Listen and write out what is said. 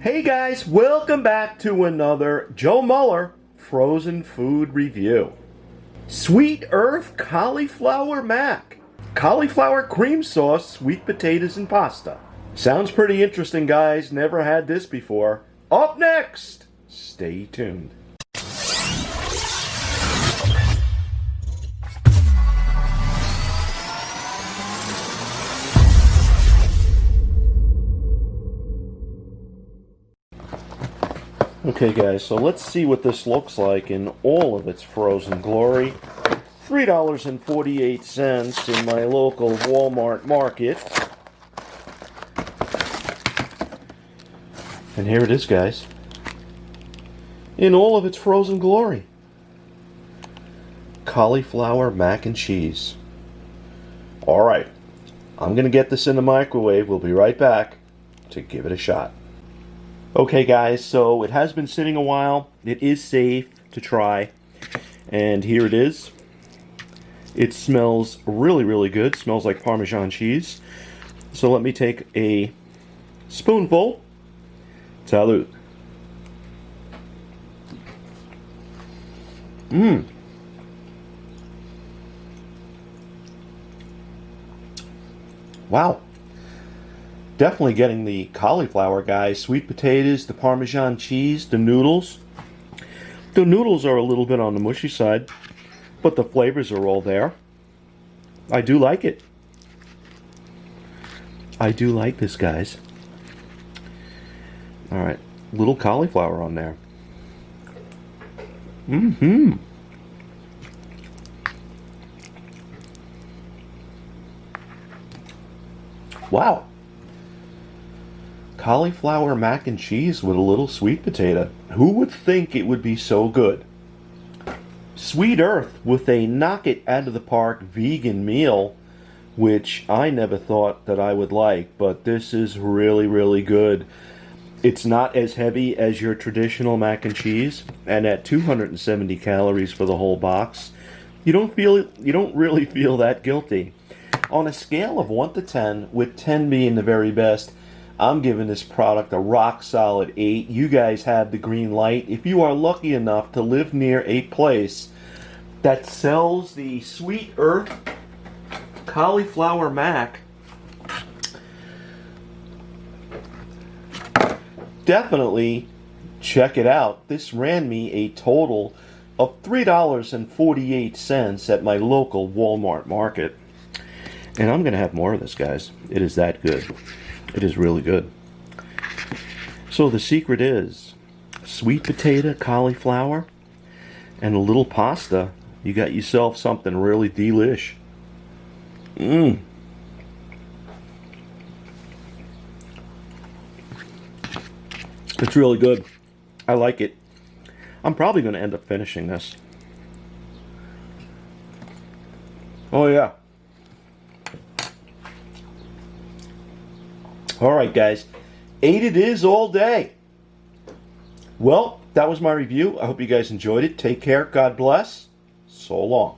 Hey guys, welcome back to another Joe Mueller frozen food review. Sweet Earth Cauliflower Mac. Cauliflower cream sauce, sweet potatoes, and pasta. Sounds pretty interesting, guys. Never had this before. Up next, stay tuned. Okay guys, so let's see what this looks like in all of its frozen glory. $3.48 in my local Walmart market. And here it is, guys. In all of its frozen glory. Cauliflower mac and cheese. Alright, I'm going to get this in the microwave. We'll be right back to give it a shot. Okay guys, so it has been sitting a while. It is safe to try. And here it is. It smells really, really good. It smells like Parmesan cheese. So let me take a spoonful. Salud. Wow. Definitely getting the cauliflower, guys. Sweet potatoes, the Parmesan cheese, the noodles. The noodles are a little bit on the mushy side, but the flavors are all there. I do like it. I do like this, guys. Alright, little cauliflower on there. Wow. Cauliflower mac and cheese with a little sweet potato. Who would think it would be so good? Sweet Earth with a knock it out of the park vegan meal, which I never thought that I would like, but this is really, really good. It's not as heavy as your traditional mac and cheese, and at 270 calories for the whole box, you don't really feel that guilty. On a scale of 1 to 10, with 10 being the very best, I'm giving this product a rock solid 8. You guys have the green light. If you are lucky enough to live near a place that sells the Sweet Earth Cauliflower Mac, definitely check it out. This ran me a total of $3.48 at my local Walmart market. And I'm going to have more of this, guys. It is that good. It is really good. So the secret is sweet potato, cauliflower, and a little pasta. You got yourself something really delish. It's really good. I like it. I'm probably going to end up finishing this. Oh yeah. Alright guys, 8 it is all day. Well, that was my review. I hope you guys enjoyed it. Take care. God bless. So long.